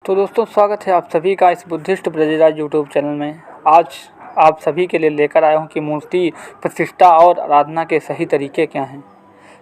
तो दोस्तों, स्वागत है आप सभी का इस बुद्धिस्ट ब्रजराज यूट्यूब चैनल में। आज आप सभी के लिए लेकर आया हूं कि मूर्ति प्रतिष्ठा और आराधना के सही तरीके क्या हैं।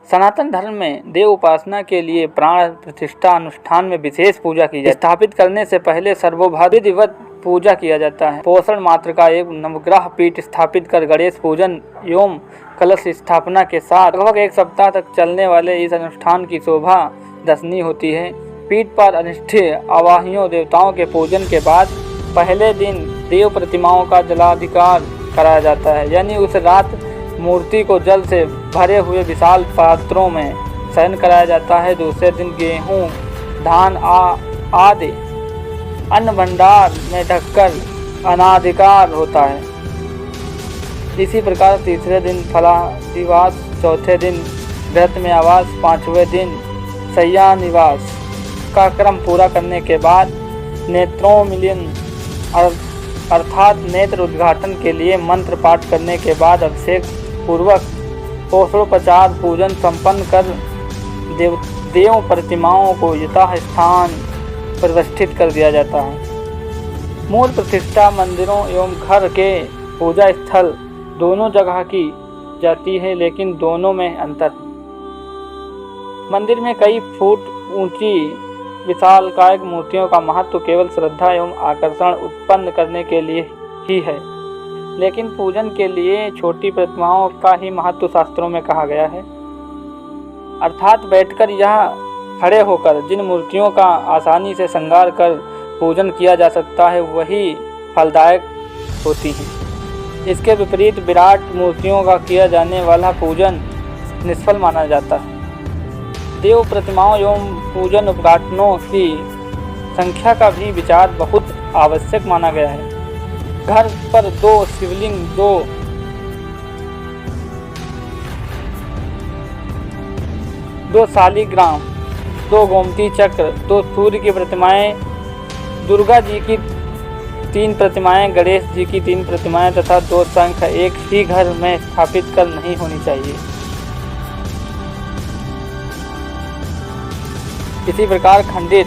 सनातन धर्म में देव उपासना के लिए प्राण प्रतिष्ठा अनुष्ठान में विशेष पूजा की जाती है। स्थापित करने से पहले सर्वोभाविधिवत पूजा किया जाता है। पोषण मात्र का एक नवग्रह पीठ स्थापित कर गणेश पूजन एवं कलश स्थापना के साथ लगभग एक सप्ताह तक चलने वाले इस अनुष्ठान की शोभा दर्शनीय होती है। पीठ पर अनिष्ठीय आवाहियों देवताओं के पूजन के बाद पहले दिन देव प्रतिमाओं का जलाधिकार कराया जाता है, यानी उस रात मूर्ति को जल से भरे हुए विशाल पात्रों में शयन कराया जाता है। दूसरे दिन गेहूं, धान आदि अन्न भंडार में ढककर अनाधिकार होता है। इसी प्रकार तीसरे दिन फलादिवास, चौथे दिन व्रत में आवास, पांचवें दिन शय्या निवास का क्रम पूरा करने के बाद नेत्रोन्मीलन अर्थात नेत्र उद्घाटन के लिए मंत्र पाठ करने के बाद अभिषेक पूर्वक पोषणोपचार पूजन संपन्न कर देव प्रतिमाओं को यथास्थान प्रतिष्ठित कर दिया जाता है। मूल प्रतिष्ठा मंदिरों एवं घर के पूजा स्थल दोनों जगह की जाती है, लेकिन दोनों में अंतर है। मंदिर में कई फुट ऊंची विशालकाय मूर्तियों का महत्व केवल श्रद्धा एवं आकर्षण उत्पन्न करने के लिए ही है, लेकिन पूजन के लिए छोटी प्रतिमाओं का ही महत्व शास्त्रों में कहा गया है। अर्थात बैठकर या खड़े होकर जिन मूर्तियों का आसानी से श्रृंगार कर पूजन किया जा सकता है वही फलदायक होती हैं। इसके विपरीत विराट मूर्तियों का किया जाने वाला पूजन निष्फल माना जाता है। देव प्रतिमाओं एवं पूजन उपकरणों की संख्या का भी विचार बहुत आवश्यक माना गया है। घर पर 2 शिवलिंग, 2 शालिग्राम, 2 गोमती चक्र, 2 सूर्य की प्रतिमाएं, दुर्गा जी की 3 प्रतिमाएं, गणेश जी की 3 प्रतिमाएं तथा 2 शंख एक ही घर में स्थापित कर नहीं होनी चाहिए। इसी प्रकार खंडित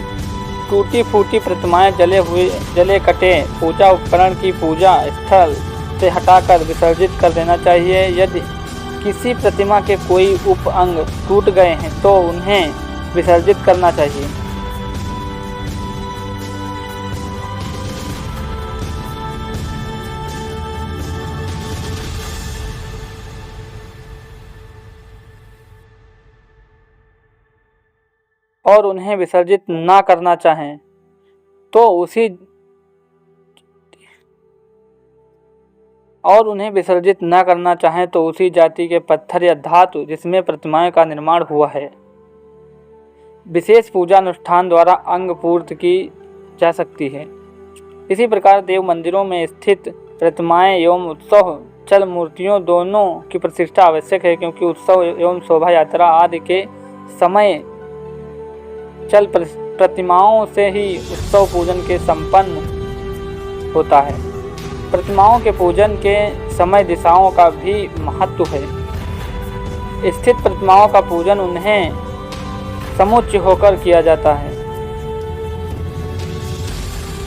टूटी फूटी प्रतिमाएं जले कटे पूजा उपकरण की पूजा स्थल से हटाकर विसर्जित कर देना चाहिए। यदि किसी प्रतिमा के कोई उप अंग टूट गए हैं तो उन्हें विसर्जित करना चाहिए। और उन्हें विसर्जित ना करना चाहें तो उसी जाति के पत्थर या धातु जिसमें प्रतिमाएं का निर्माण हुआ है विशेष पूजा अनुष्ठान द्वारा अंग पूर्ति की जा सकती है। इसी प्रकार देव मंदिरों में स्थित प्रतिमाएं एवं उत्सव चल मूर्तियों दोनों की प्रतिष्ठा आवश्यक है, क्योंकि उत्सव एवं शोभा यात्रा आदि के समय चल प्रतिमाओं से ही उत्सव पूजन के संपन्न होता है। प्रतिमाओं के पूजन के समय दिशाओं का भी महत्व है। स्थित प्रतिमाओं का पूजन उन्हें समुच्च होकर किया जाता है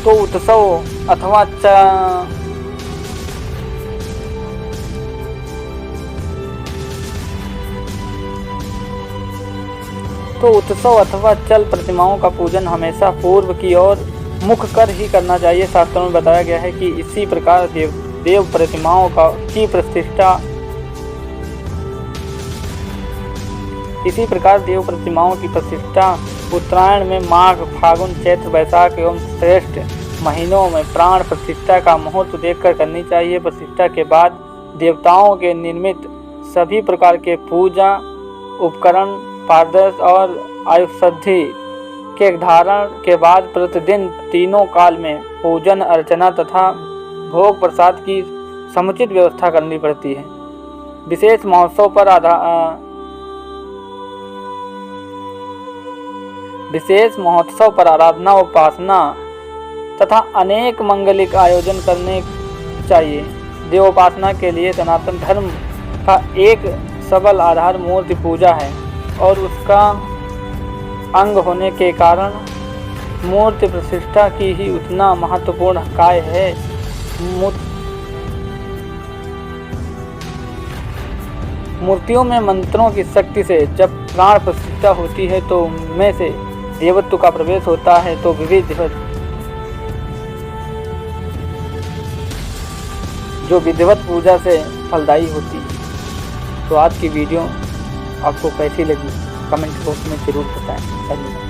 तो उत्सव अथवा चल प्रतिमाओं का पूजन हमेशा पूर्व की ओर मुख कर ही करना चाहिए। शास्त्रों में बताया गया है कि इसी प्रकार देव प्रतिमाओं की प्रतिष्ठा उत्तरायण में माघ, फागुन, चैत्र, वैशाख एवं श्रेष्ठ महीनों में प्राण प्रतिष्ठा का मुहूर्त देखकर करनी चाहिए। प्रतिष्ठा के बाद देवताओं के निर्मित सभी प्रकार के पूजा उपकरण, पारदर्श और आयुषधि के धारण के बाद प्रतिदिन तीनों काल में पूजन अर्चना तथा भोग प्रसाद की समुचित व्यवस्था करनी पड़ती है। विशेष महोत्सव पर आराधना, उपासना तथा अनेक मंगलिक आयोजन करने चाहिए। देवोपासना के लिए सनातन धर्म का एक सबल आधार मूर्ति पूजा है और उसका अंग होने के कारण मूर्ति प्रतिष्ठा की ही उतना महत्वपूर्ण कार्य है। मूर्तियों में मंत्रों की शक्ति से जब प्राण प्रतिष्ठा होती है तो उनमें से देवत्व का प्रवेश होता है, तो विधिवत पूजा से फलदायी होती है। तो आज की वीडियो आपको कैसी लगी कमेंट बॉक्स में जरूर बताएं। धन्यवाद।